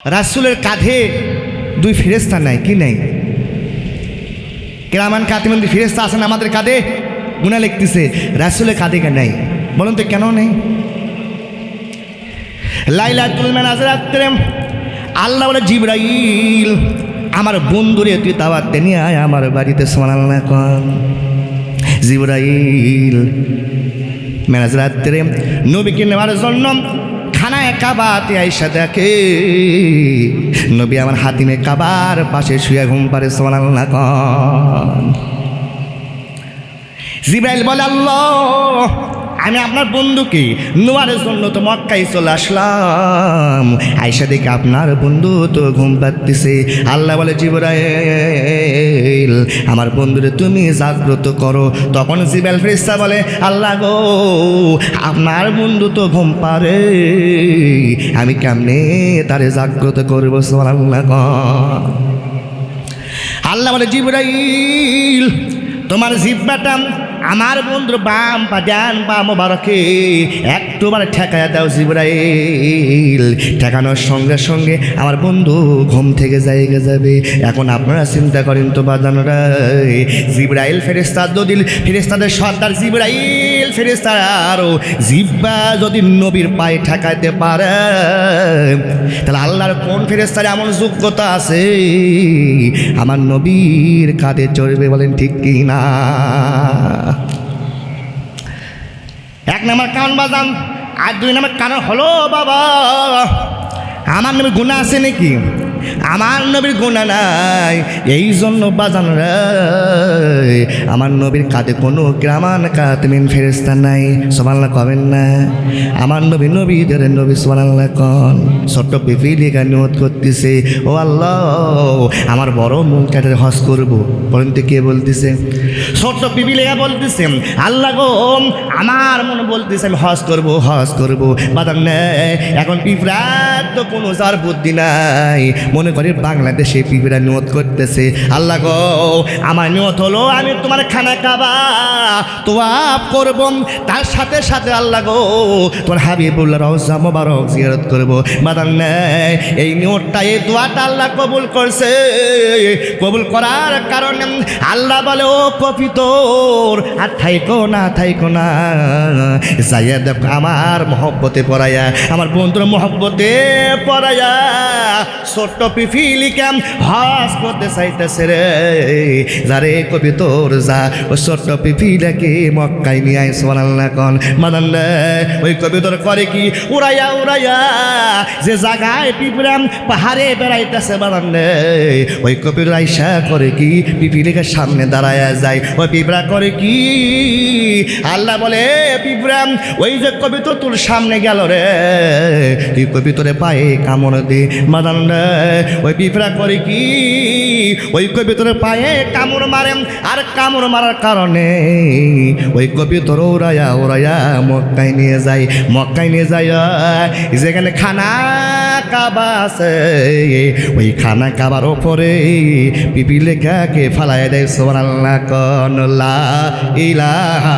রাসূলের কাঁধে দুই ফেরেশতা নাই কি নাই? কিরামান কাতিবিন ফেরেশতা আছেন আমাদের কাঁধে গুনাহ লিখতেছে, রাসূলের কাঁধে কেন নাই? বলুন তো কেন নেই? লাইলাতুল মিরাজ রাত্রে আল্লাহ বলে, জিবরাইল আমার বন্ধুরে তুই দাওয়াত নিয়ে আয় আমার বাড়িতে, সুবহানাল্লাহ কর। জিবরাইল মিরাজ রাত্রে নবীকে নেওয়ার জন্য খানায় কাবাতে আইসা দেখে নবী আমার হাতিমে কাবার পাশে শুয়ে ঘুম পারে, সুবহানাল্লাহ কর। জিবরাইল বলে, আল্লাহ আমি আপনার বন্ধুকে নেওয়ার জন্য তো মক্কায় চলে আসলাম, আইসা দেখে আপনার বন্ধু তো ঘুম পাড়তেছে। আল্লাহ বলে, জিবরাইল আমার বন্ধুরে তুমি জাগ্রত করো। তখন জিবরাইল ফেরেশতা বলে, আল্লাহ গো আপনার বন্ধু তো ঘুম পারে, আমি কেমনে তারে জাগ্রত করব? সুবহানাল্লাহ। আল্লাহ বলে, জিবরাইল তোমার জিহ্বাটা আমার বন্ধুর বাম পা ডান পা মোবারকে একটুবার ঠেকায়া দাও জিবরাইল। ঠেকানোর সঙ্গে সঙ্গে আমার বন্ধু ঘুম থেকে জায়গা যাবে। এখন আপনারা চিন্তা করেন তো বাজানোরা, জিবরাইল ফেরেশতা যদি ফেরেশতাদের সর্দার জিবরাইল ফেরেশতা আরও জিহ্বা যদি নবীর পায়ে ঠেকাইতে পারে, তাহলে আল্লাহর কোন ফেরেশতার এমন যোগ্যতা আছে আমার নবীর কাঁধে চড়বে? বলেন ঠিক কি না? এক নাম্বার কারণ বাজান, আর দুই নাম্বার কারণ হলো বাবা আমার নবীর গুনাহ আছে নাকি? আমার নবীর গুনাহ নাই, এই জন্য বাজান রে আমার নবীর কাঁধে কোনো কিরামান কাতিবিন ফেরেশতা নাই। সুবহানাল্লাহ কবেন না? আমার নবী নবীদের নবী, সুবহানাল্লাহ কন। ছোট্ট পিপিলিকা নিয়ত করতেছে, ও আল্লাহ আমার বড় মন কাটে হজ করব। বলেন তো কে বলতেছে? ছোট্ট পিপিলিকা বলতেছে, আল্লাহ গো আমার মন বলতেছে আমি হজ করব হজ করব। বাদাম নেই এখন পিঁপড়ার তো কোনো যার বুদ্ধি নাই, মনে করি বাংলাদেশে পিঁপড়া নিয়ত করতেছে, আল্লাহ গো আমার নিয়ত হলো আমি তোমার খানা কাবা তোয়াব করব, তার সাথে সাথে আল্লাহ গো তোমার হাবিবুল্লাহ রওজা মোবারক জিয়ারত করব। বাদাম নেই এই নিয়তটা এই দোয়াটা আল্লাহ কবুল করছে। কবুল করার কারণে আল্লাহ বলে, ও কপিতর আর থাইকো না যাইয়া দেখ আমার মহব্বতে পড়াইয়া, আমার বন্ধুর মহব্বতে পড়াইয়া ছোট্ট পিপিলিকা হজ করতে চাইতেছে রে। যারে কপিতর যা ও ছোট্ট পিপিলিকাকে মক্কায় নিয়ে আয়, সুবহানাল্লাহ কন। মাদান ওই কপিতর করে কি, উড়াইয়া উড়াইয়া যে জায়গায় পিঁপড়া পাহাড়ে বেড়াইতেছে, বাদান ওই কপিতর আইসা করে কি পিপিলিকার সামনে দাঁড়ায়া যায়। ওই পিঁপড়া করে কি, আল্লাহ বলে পিঁপড়া ওই যে কবিতর তোর সামনে গেল রে, তুই কবিতরে পায়ে কামড় দে। মাদান ওই পিঁপড়া করে কি, ওই কবিতরে পায়ে কামড় মারে, আর কামড় মারার কারণে ওই কবিতর ওরাইয়া ওরাইয়া মক্কায় নিয়ে যায়। মক্কায় নিয়ে যায় যেখানে খানা কাবা আছে, ওই খানা কাবার ওপরে পিপিলিকাকে ফালাইয়া দেয়। সুবহানাল্লাহ, লা ইলাহা